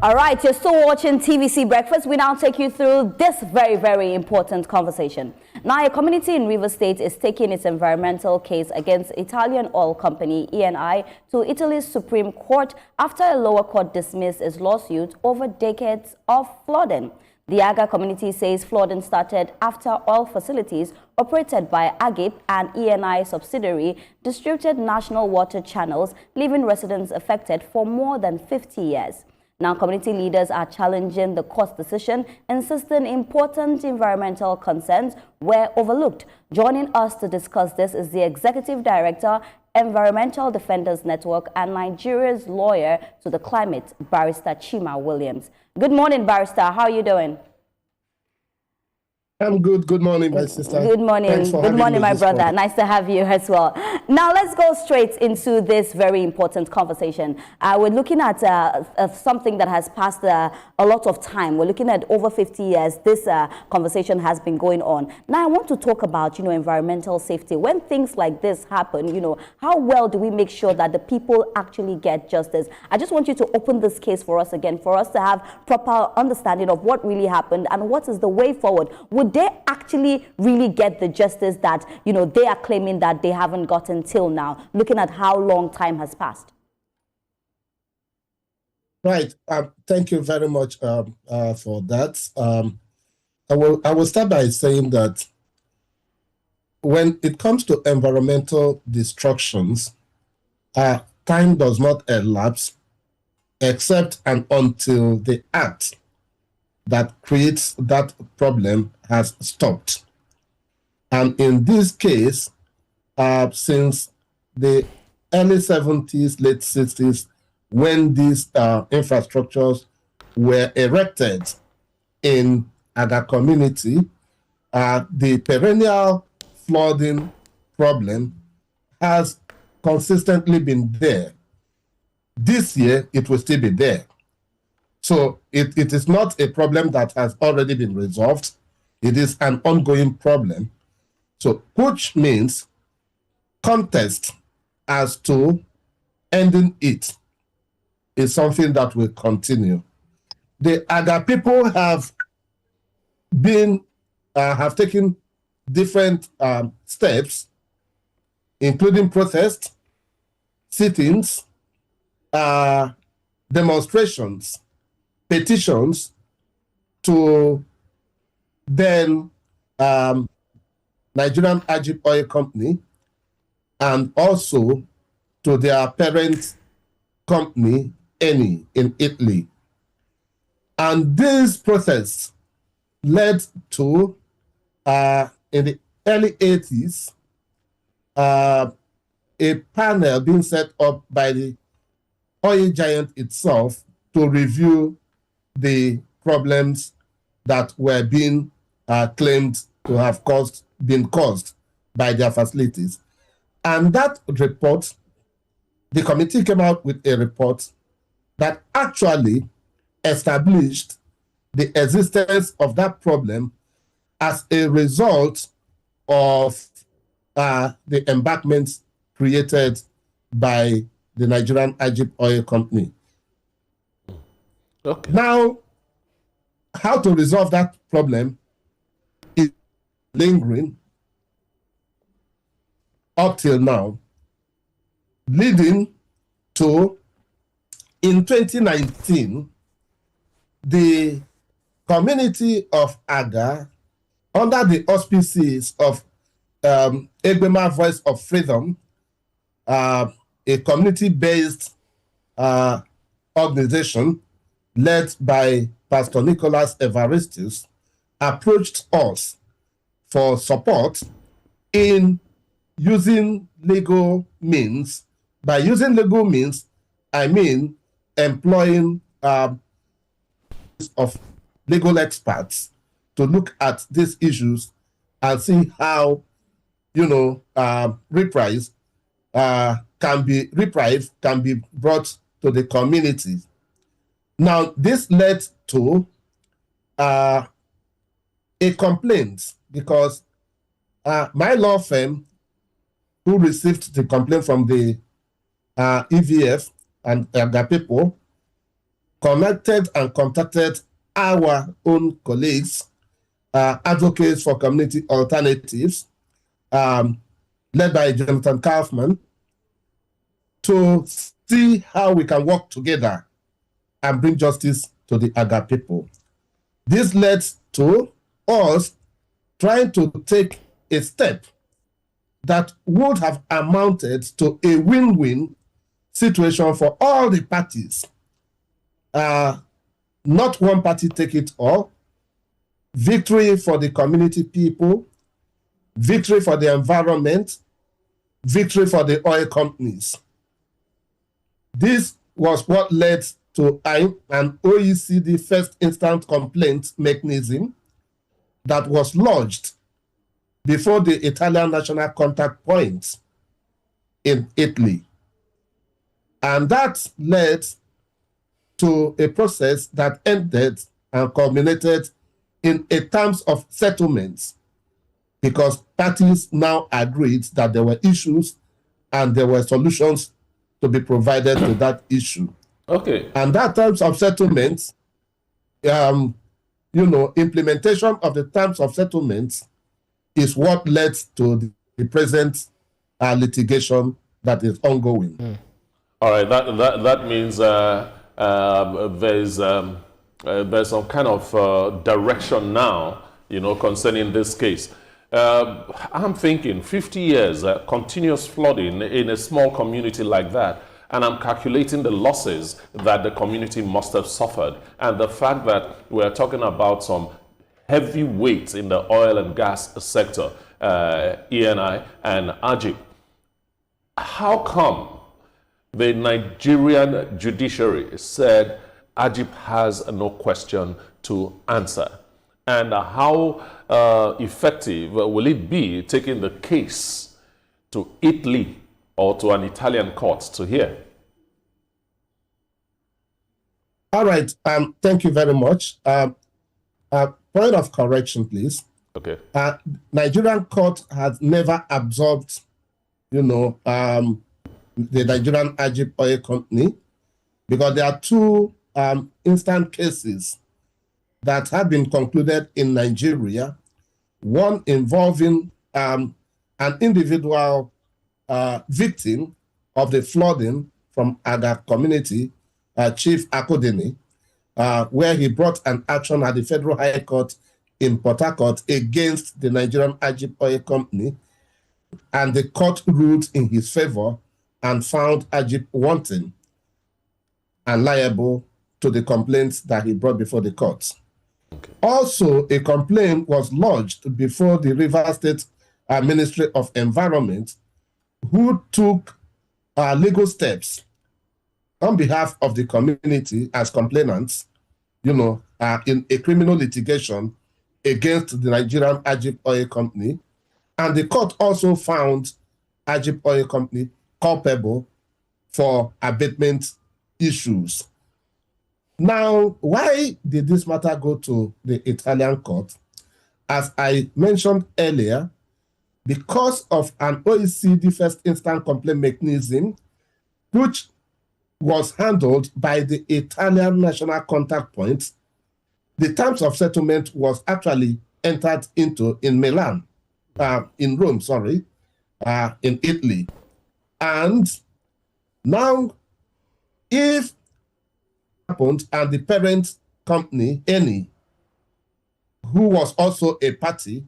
All right, you're still watching TVC Breakfast. We now take you through this very, very important conversation. Now, a community in Rivers State is taking its environmental case against Italian oil company ENI to Italy's Supreme Court after a lower court dismissed its lawsuit over decades of flooding. The Aggah community says flooding started after oil facilities operated by Aggah and ENI subsidiary distributed national water channels, leaving residents affected for more than 50 years. Now, community leaders are challenging the court's decision, insisting important environmental concerns were overlooked. Joining us to discuss this is the Executive Director, Environmental Defenders Network, and Nigeria's lawyer to the climate, Barrister Chima Williams. Good morning, Barrister. How are you doing? I'm good. Good morning, my sister. Good morning. Good morning, my brother. Morning. Nice to have you as well. Now, let's go straight into this very important conversation. We're looking at something that has passed a lot of time. We're looking at over 50 years. This conversation has been going on. Now, I want to talk about, environmental safety. When things like this happen, how well do we make sure that the people actually get justice? I just want you to open this case for us again, for us to have proper understanding of what really happened and what is the way forward. Would they actually really get the justice that, they are claiming that they haven't gotten till now, looking at how long time has passed? Right. Thank you very much for that. I will start by saying that when it comes to environmental destructions, time does not elapse except and until the act that creates that problem has stopped. And in this case, since the early 70s, late 60s, when these infrastructures were erected in Aggah community, the perennial flooding problem has consistently been there. This year, it will still be there. So it is not a problem that has already been resolved. It is an ongoing problem. So which means contest as to ending it is something that will continue. The Aggah people have taken different steps, including protests, sit-ins, demonstrations, petitions to then Nigerian Aggah Oil Company and also to their parent company, Eni, in Italy. And this process led to, in the early 80s, a panel being set up by the oil giant itself to review the problems that were being claimed to have been caused by their facilities. And that report, the committee came out with a report that actually established the existence of that problem as a result of the embankments created by the Nigerian Aggah Oil Company. Okay. Now, how to resolve that problem is lingering up till now, leading to, in 2019, the community of Aggah, under the auspices of Egbema Voice of Freedom, a community-based organization led by Pastor Nicholas Evaristus, approached us for support in using legal means. By using legal means, I mean employing of legal experts to look at these issues and see how, reprieve can be brought to the community. Now, this led to a complaint because my law firm, who received the complaint from the EVF and Aggah people, connected and contacted our own colleagues, advocates for community alternatives, led by Jonathan Kaufman, to see how we can work together and bring justice to the Aggah people. This led to us trying to take a step that would have amounted to a win-win situation for all the parties. Not one party take it all. Victory for the community people, victory for the environment, victory for the oil companies. This was what led to an OECD first instant complaint mechanism that was lodged before the Italian National Contact Point in Italy. And that led to a process that ended and culminated in a terms of settlements, because parties now agreed that there were issues and there were solutions to be provided to that issue. Okay. And that terms of settlements, implementation of the terms of settlements is what led to the present litigation that is ongoing. All right. That means there's some kind of direction now, concerning this case. I'm thinking 50 years continuous flooding in a small community like that, and I'm calculating the losses that the community must have suffered, and the fact that we're talking about some heavy weights in the oil and gas sector, ENI and Aggah. How come the Nigerian judiciary said Aggah has no question to answer? And how effective will it be taking the case to Italy or to an Italian court to hear? All right. Thank you very much. Point of correction, please. Okay. Nigerian court has never absorbed, the Nigerian Aggah Oil Company, because there are two instant cases that have been concluded in Nigeria, one involving an individual victim of the flooding from Aggah community, Chief Akodene, where he brought an action at the Federal High Court in Port Harcourt against the Nigerian Aggah Oil Company, and the court ruled in his favor and found Aggah wanting and liable to the complaints that he brought before the court. Okay. Also, a complaint was lodged before the Rivers State Ministry of Environment, who took legal steps on behalf of the community as complainants, in a criminal litigation against the Nigerian Aggah Oil Company. And the court also found Aggah Oil Company culpable for abatement issues. Now, why did this matter go to the Italian court? As I mentioned earlier, because of an OECD first instant complaint mechanism, which was handled by the Italian National Contact Point, the terms of settlement was actually entered into in Milan, in Rome, in Italy. And now, if happened and the parent company, Eni, who was also a party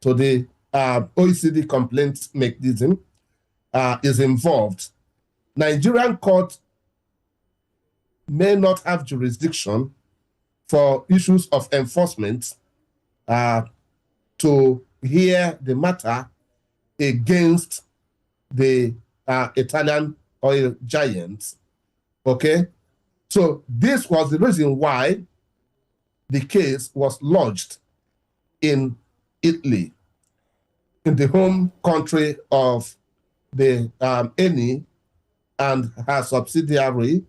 to the OECD complaint mechanism, is involved, Nigerian court may not have jurisdiction for issues of enforcement to hear the matter against the Italian oil giants. Okay? So this was the reason why the case was lodged in Italy, in the home country of the Eni and her subsidiary,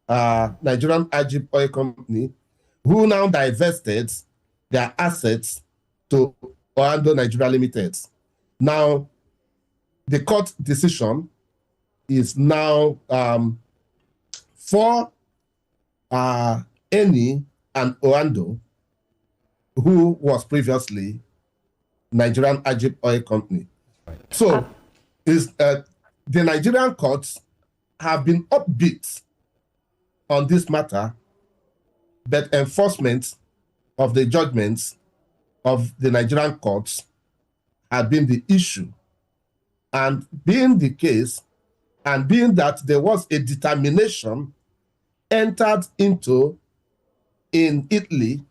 Nigerian Aggah Oil Company, who now divested their assets to Oando Nigeria Limited. Now, the court decision is now for Eni and Oando, who was previously Nigerian Egypt Oil Company. Right. So the Nigerian courts have been upbeat on this matter, but enforcement of the judgments of the Nigerian courts had been the issue. And being the case, and being that there was a determination entered into in Italy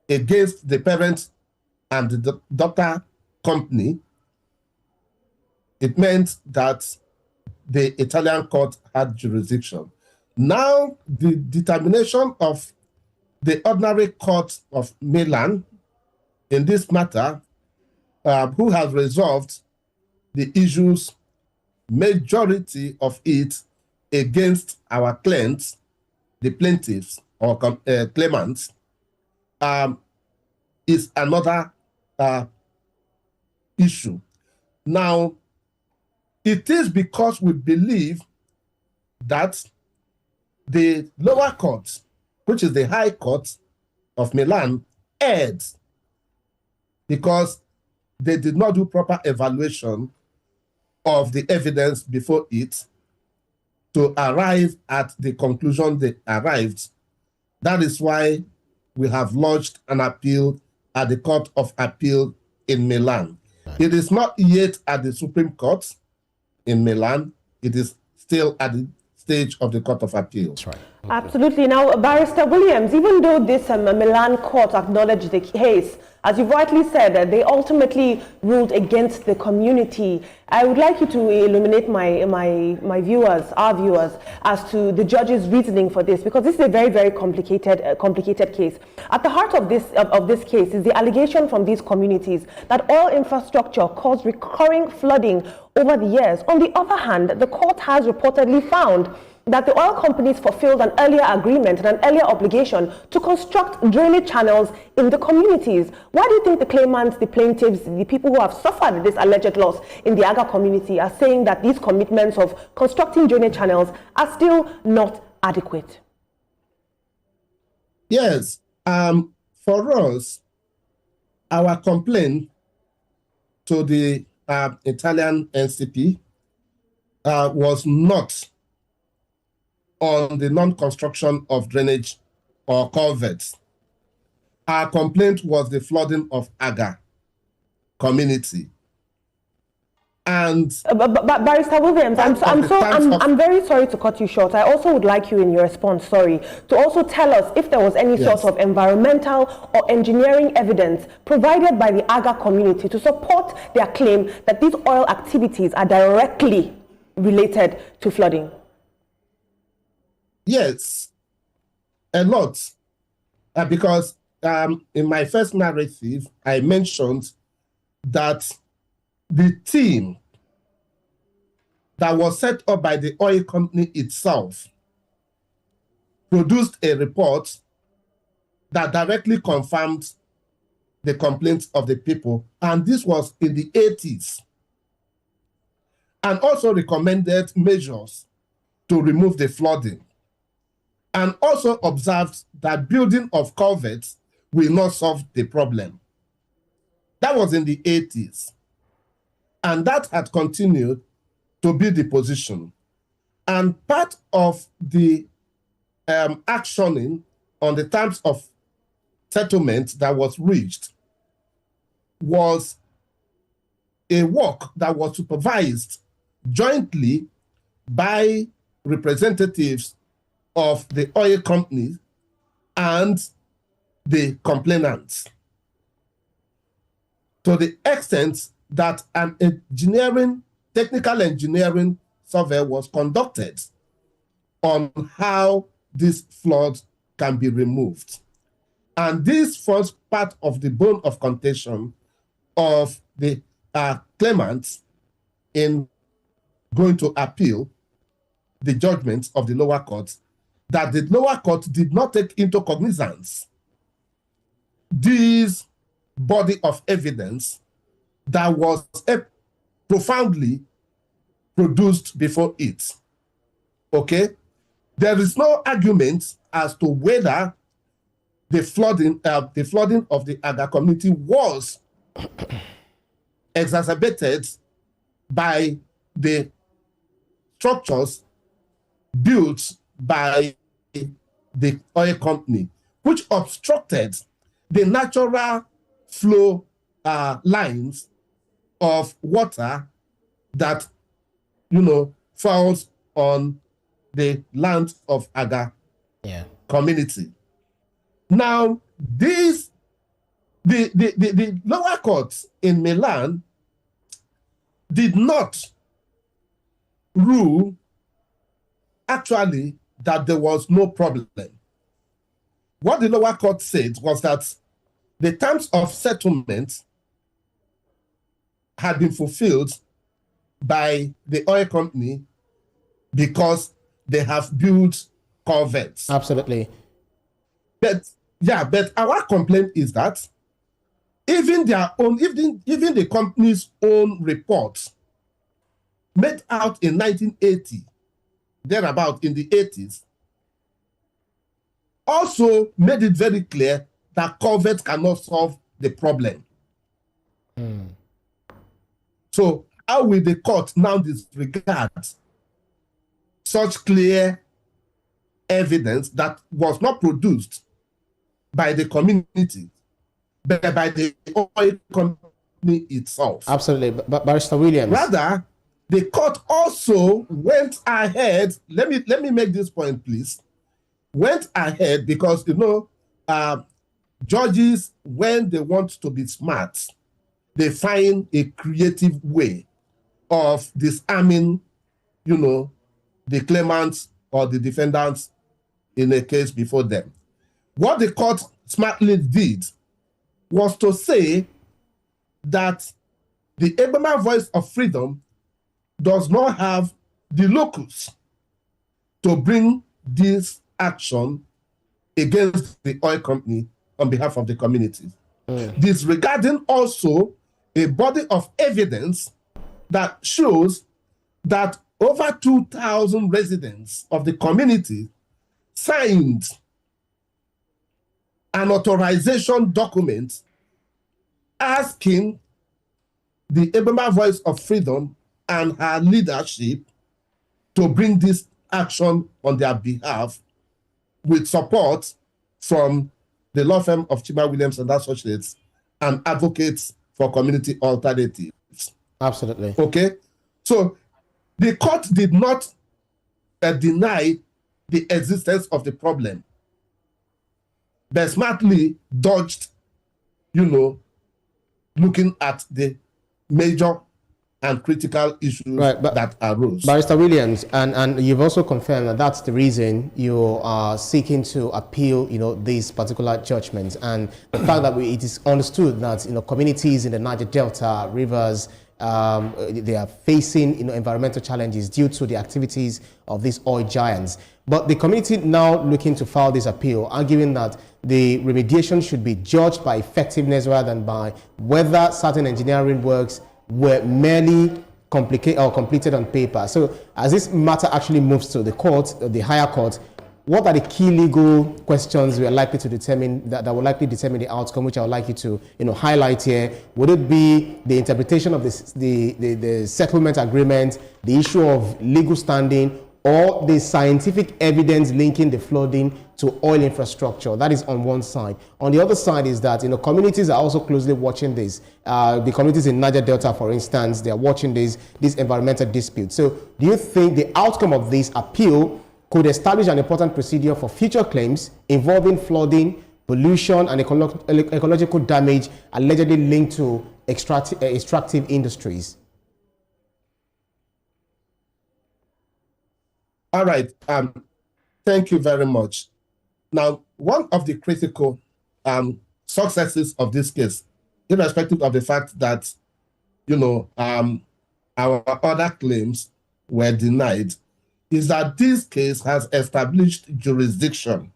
against the parent and the daughter company, it meant that the Italian court had jurisdiction. Now, the determination of the ordinary court of Milan in this matter, who has resolved the issues, majority of it against our clients, the plaintiffs or claimants, is another issue. Now, it is because we believe that the lower court, which is the High Court of Milan, erred because they did not do proper evaluation of the evidence before it to arrive at the conclusion they arrived. That is why we have lodged an appeal at the Court of Appeal in Milan. Right. It is not yet at the Supreme Court in Milan. It is still at the stage of the Court of Appeal. That's right. Okay. Absolutely. Now, Barrister Williams, even though this Milan court acknowledged the case, as you rightly said, they ultimately ruled against the community. I would like you to illuminate my viewers, our viewers, as to the judge's reasoning for this, because this is a very, very complicated case. At the heart of this case is the allegation from these communities that oil infrastructure caused recurring flooding over the years. On the other hand, the court has reportedly found that the oil companies fulfilled an earlier agreement and an earlier obligation to construct drainage channels in the communities. Why do you think the claimants, the plaintiffs, the people who have suffered this alleged loss in the Aggah community are saying that these commitments of constructing drainage channels are still not adequate? Yes. For us, our complaint to the Italian NCP was not on the non-construction of drainage or culverts. Our complaint was the flooding of Aggah community. And Barrister Williams, I'm very sorry to cut you short. I also would like you in your response, to also tell us if there was any sort of environmental or engineering evidence provided by the Aggah community to support their claim that these oil activities are directly related to flooding. Yes, a lot. Because in my first narrative, I mentioned that the team that was set up by the oil company itself produced a report that directly confirmed the complaints of the people. And this was in the 80s. And also recommended measures to remove the flooding. And also observed that building of culverts will not solve the problem. That was in the 80s. And that had continued to be the position. And part of the actioning on the terms of settlement that was reached was a work that was supervised jointly by representatives of the oil companies and the complainants, to the extent that an technical engineering survey was conducted on how this flood can be removed. And this forms part of the bone of contention of the claimants in going to appeal the judgments of the lower court, that the lower court did not take into cognizance this body of evidence that was profoundly produced before it. Okay? There is no argument as to whether the flooding of the Aggah community was exacerbated by the structures built by the oil company, which obstructed the natural flow lines of water that, falls on the land of Aggah community. Now, the lower court in Milan did not rule actually that there was no problem. What the lower court said was that the terms of settlement had been fulfilled by the oil company because they have built culverts. Absolutely. But our complaint is that even the company's own report made out in 1980, thereabout in the 80s, also made it very clear that culverts cannot solve the problem. So how will the court now disregard such clear evidence that was not produced by the community, but by the oil company itself? Absolutely. But Barrister Williams. Rather, the court also went ahead. Let me make this point, please. Went ahead because, judges, when they want to be smart, they find a creative way of disarming, the claimants or the defendants in a case before them. What the court smartly did was to say that the Aggah Voice of Freedom does not have the locus to bring this action against the oil company on behalf of the community. Disregarding also a body of evidence that shows that over 2,000 residents of the community signed an authorization document asking the Aggah Voice of Freedom and her leadership to bring this action on their behalf with support from the law firm of Chima Williams and Associates and advocates for community alternatives. Absolutely. Okay? So the court did not deny the existence of the problem, but smartly dodged, looking at the major and critical issues that arose. Barrister Williams, and you've also confirmed that that's the reason you are seeking to appeal, these particular judgments, and the fact that it is understood that, communities in the Niger Delta, rivers, they are facing, environmental challenges due to the activities of these oil giants. But the community now looking to file this appeal, arguing that the remediation should be judged by effectiveness rather than by whether certain engineering works were merely completed on paper. So as this matter actually moves to the court, the higher court, what are the key legal questions we are likely to determine that will likely determine the outcome, which I would like you to highlight here? Would it be the interpretation of the settlement agreement, the issue of legal standing, or the scientific evidence linking the flooding to oil infrastructure? That is on one side. On the other side is that communities are also closely watching this. The communities in Niger Delta, for instance, they are watching this environmental dispute. So do you think the outcome of this appeal could establish an important procedure for future claims involving flooding, pollution, and ecological damage allegedly linked to extractive industries? All right. Thank you very much. Now, one of the critical successes of this case, irrespective of the fact that, our other claims were denied, is that this case has established jurisdiction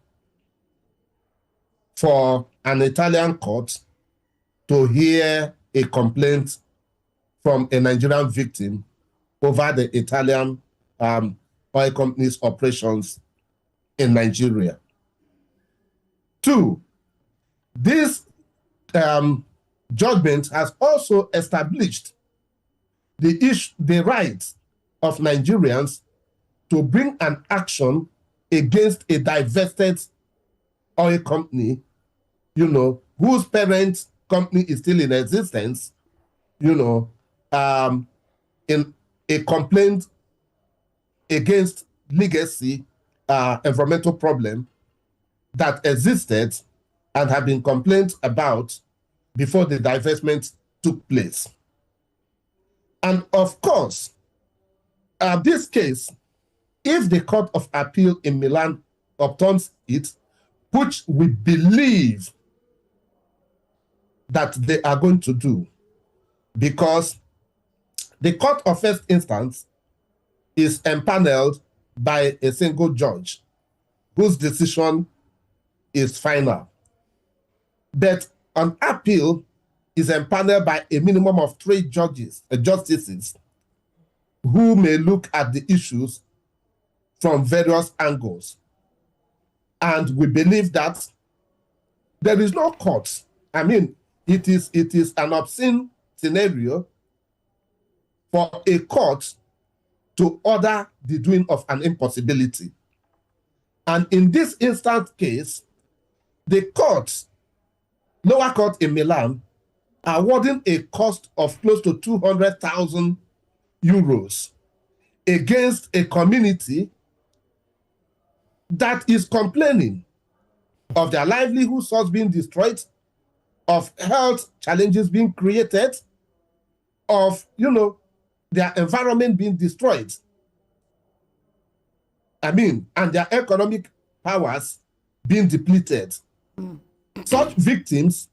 for an Italian court to hear a complaint from a Nigerian victim over the Italian oil company's operations in Nigeria. Two, this judgment has also established the right of Nigerians to bring an action against a divested oil company, whose parent company is still in existence, in a complaint against legacy environmental problem that existed and have been complained about before the divestment took place. And of course, this case, if the Court of Appeal in Milan overturns it, which we believe that they are going to do, because the Court of First Instance is empaneled by a single judge whose decision is final. But an appeal is empaneled by a minimum of 3 justices who may look at the issues from various angles. And we believe that there is no court. I mean, it is an obscene scenario for a court to order the doing of an impossibility. And in this instant case, the lower court in Milan, awarding a cost of close to 200,000 euros against a community that is complaining of their livelihood source being destroyed, of health challenges being created, of, their environment being destroyed. And their economic powers being depleted. Such victims,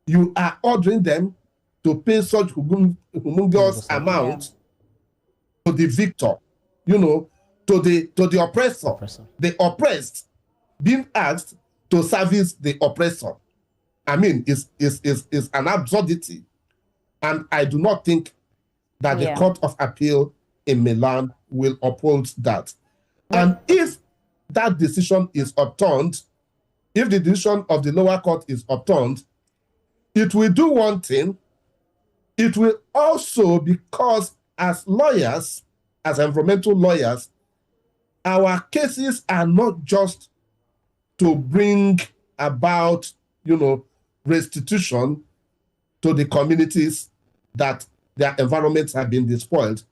you are ordering them to pay such humongous amount to the victor, to the oppressor. The oppressed being asked to service the oppressor. Is an absurdity. And I do not think that the Court of Appeal in Milan will uphold that. And if that decision is overturned, if the decision of the lower court is overturned, it will do one thing. It will also, because as lawyers, as environmental lawyers, our cases are not just to bring about, restitution to the communities that their environments have been despoiled,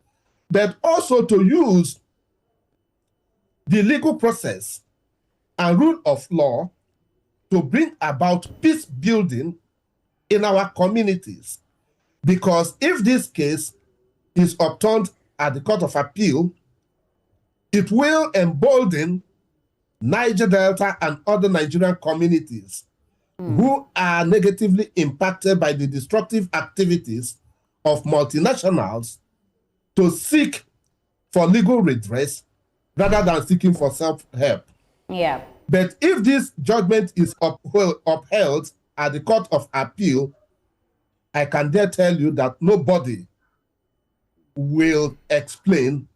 but also to use the legal process and rule of law to bring about peace building in our communities. Because if this case is overturned at the Court of Appeal, it will embolden Niger Delta and other Nigerian communities who are negatively impacted by the destructive activities of multinationals to seek for legal redress rather than seeking for self-help. Yeah. But if this judgment is upheld at the Court of Appeal, I can dare tell you that nobody will explain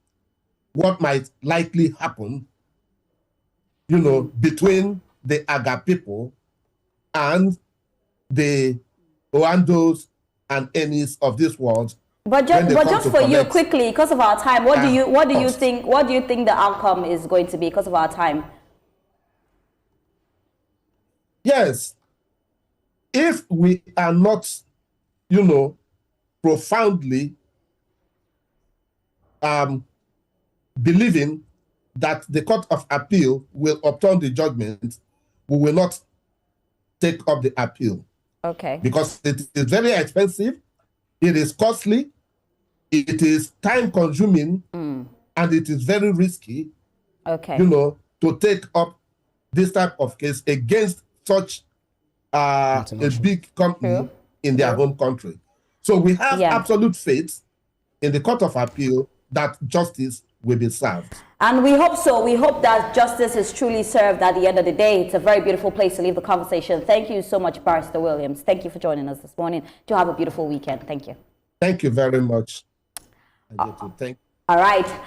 what might likely happen, between the Aggah people and the Oandos and Ennis of this world. But just for you, quickly, because of our time, what do you think the outcome is going to be because of our time? Yes, if we are not, profoundly believing that the Court of Appeal will overturn the judgment, we will not take up the appeal. Okay. Because it is very expensive, it is costly, it is time-consuming, and it is very risky. Okay. To take up this type of case against such a big company in their home country. So we have absolute faith in the Court of Appeal that justice will be served. And we hope so. We hope that justice is truly served at the end of the day. It's a very beautiful place to leave the conversation. Thank you so much, Barrister Williams. Thank you for joining us this morning. Do have a beautiful weekend. Thank you. Thank you very much. Thank you. All right.